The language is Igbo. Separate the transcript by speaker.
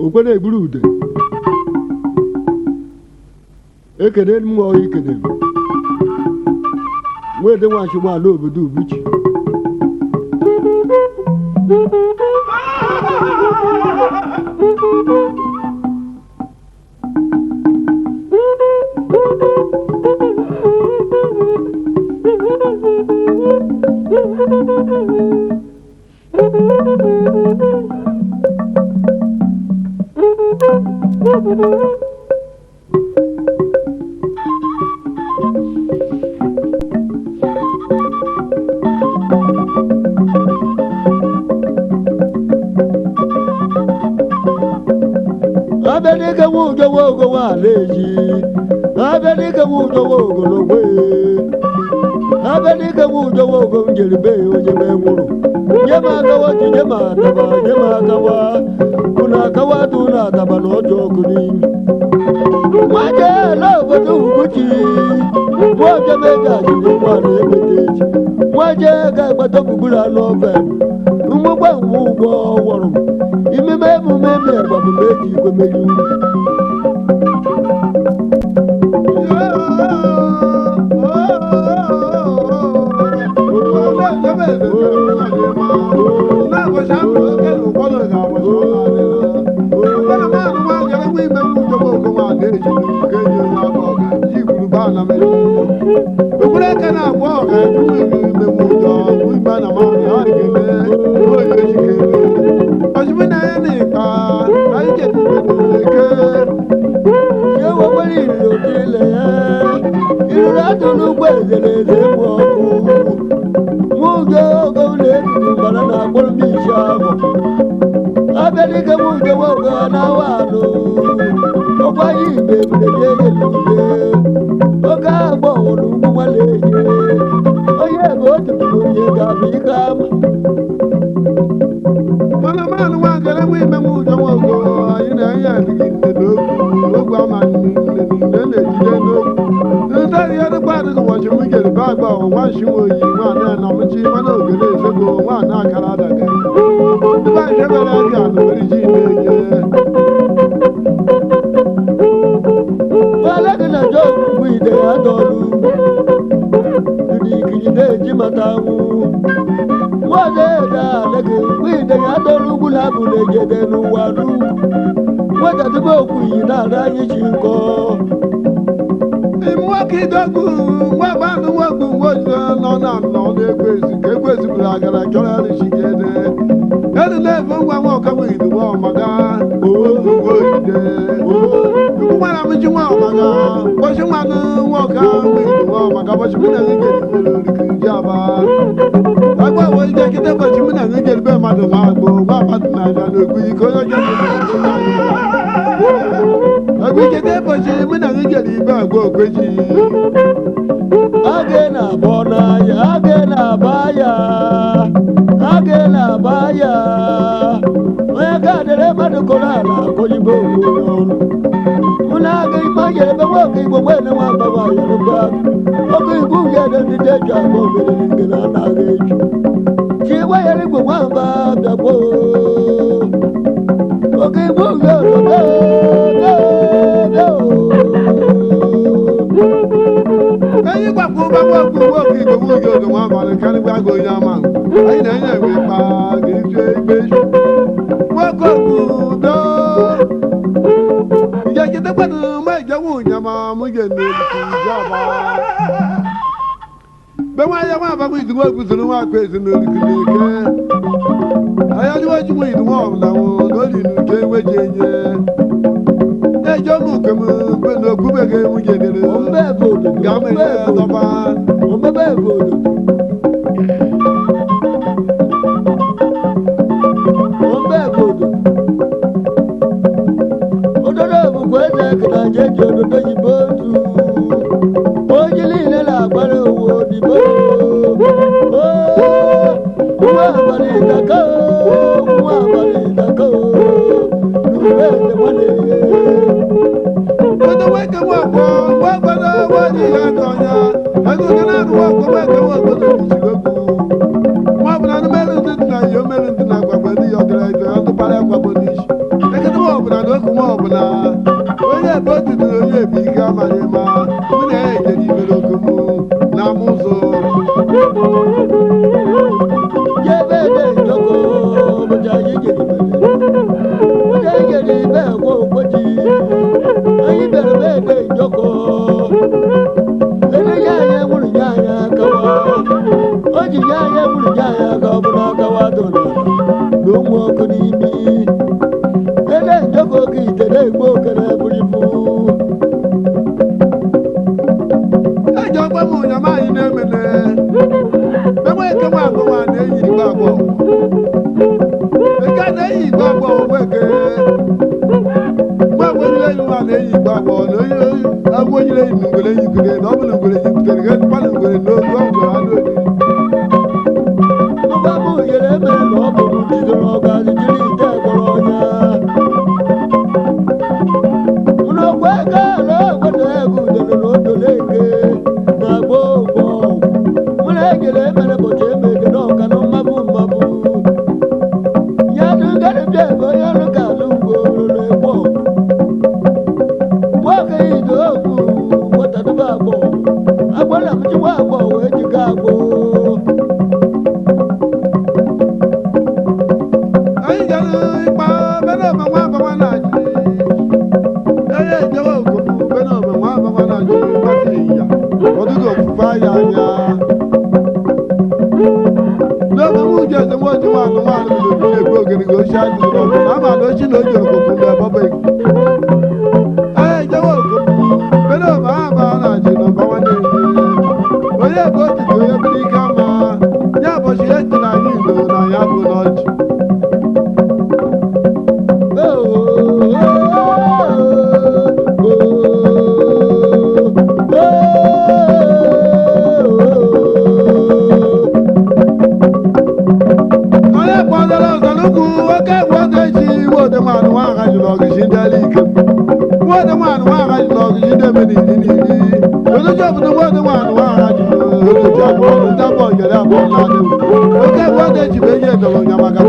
Speaker 1: Okwene eburude ekene m o ikene nwede nwachi nwa ala obodo Ubuchi Abenike wujo wogo waleji Abenike wujo wogo logwe Abenike wujo wogo njelibe ojebe nguru Jema kawa jema taba jema kawa Kuna kawa tuna taba nojo kuni Waje lobo tu Ubuchi Waje mega jini mwane meteji Waje gagba toku gula noven Umugwa umugwa warum Imeme mumeme babu meji kwe meju Abenike wujo wogo na wano Ogwa yibe mleye luge Oga agbo olugu waleje Oye bote mwenye gabikama Mana wangele wime wujo wogo Ayina ya liginde dogu Ogwa mani nene jideno Ntari ya dukwadi kuwashi mwigeli bagba Wanshi woyi wana na mchi Mana ogele sego wana akaradaga Ba jebele aga no oriji neye Wala kana jo wide adolu Dudi kijide jimatawu Wale da lege wide adolu gulabu lege nu wadu Wada tubo kuina da yichinko Imwaki dogu wabanu wagu wojo nona no ekwezi bulagara chora shigede Ele vungwa ngoka widu wa maga oide Kumara mji wa maga Washimanu ngoka widu wa maga Washimina ngeli kujaba Agwa wajja kite washimina ngeli be madu magbo Wa patna jano kui koyo jano Agwi kite washimina ngeli be agbo kweji Agena bona ya agena baya Agena baya Wega dere madukolala kojibo yono Munaga imaye bewoki bwene wamba wa yoruba Oki buye de deja bo ngena nageju Chiwa yele wamba dabo Oki buye Ayi gba ko ba wo ki go wo yo do wa ba kan gba go yan ma ayi na yan we pa ge je gbe wo ko ku do ya je de gba ma je wo yan ma mo je ni ki ja ba be wa ya wa ba ku du wo ku sunu wa pe sunu ri ki ke aya ni wa ju mo idu wo na wo lo ri nu je we je je Ejo mu kemu pe no ku be ge mu je de ombe bodo game ye to ba ombe bodo ombe bodo ododo bu kweze kana je jodo yi bodu ojili le la gbare owo di bodo wa bari dako nuwe de wale Wada wake wako, wabada wadi ya donya. Ago kana wako wake wako na chigoku. Wabana melu tina yo melu tina kwa na-ebi ike amaghị ma mụ na-eje n'imere okomu na amụzụ
Speaker 2: Jebe de joko bja yige bja yige be wo koji ayi be de joko ene ya ya mulu ya ya kawa oji ya ya mulu ya ya kawa kawa do do mo kuni mi ene joko ki tere gbo kere buribu
Speaker 1: ejo gba mu nya ma yi na-emene ebe ke nwa agbo nwa na-eyi igbe agbo eke na-eyi igbe agbo weke nwa agwonyere enyi nwa na-eyi igbe agbo na onye agwonyere enyi na ngwere enyi kutere na ọ bụ na ngwere enyi kutere ga etukwa na ngwere n'oge ọ ngwere anụ oyi
Speaker 2: ọba mu yere me na ọ bụ jidere ọga jiri ite gwọrọ ọnya ụlọ gwa ego ala gwada egwu dere n'odo na-eke na gbogbo mụna egere emere bụcha emege n'ọka na mmabụ mmabụ ya dụgara bịa ebe onye ọrụ ka alụ ugbo na-egbo nwoke ido okwu nwataduba agbọ agbọla mchikwa agbọ wee jiga agbọ
Speaker 1: anyị gara ịkpa bena ọma nwa abama na-achị onye ejewe okomu bena ọma nwa abama na-achị mgbata ịya ọdụgo ofufe anya anya n'omume uche eze nwa oji nwaanụ nwaanụ bido na-egbu ogiri ga ochi adịghị n'ọkụ na ama na ochi na o jere okomu mgbe ọbaba ego anyị ejewe okomu bena ọma ha abama na-achị na ọba nwanne onye bụ otiti onye biri ike ama ya ụbọchị ya tiri anyị udo na ya bụ n'ọchị onye kpọdara ọzọ n'ugwu nwoke gwọdo echi wode nwaanụ nwa agha jụrụ ọgụchi ndị ala ike wode nwaanụ nwa agha jụrụ ọgụchi ndị eme n'iri n'iri odoji obodo wode nwaanụ nwa agha jụrụ odoji abụọ ndị abụọ nyere abụọ na adịghị oke gwọdo echi bụ eji edoro nya maka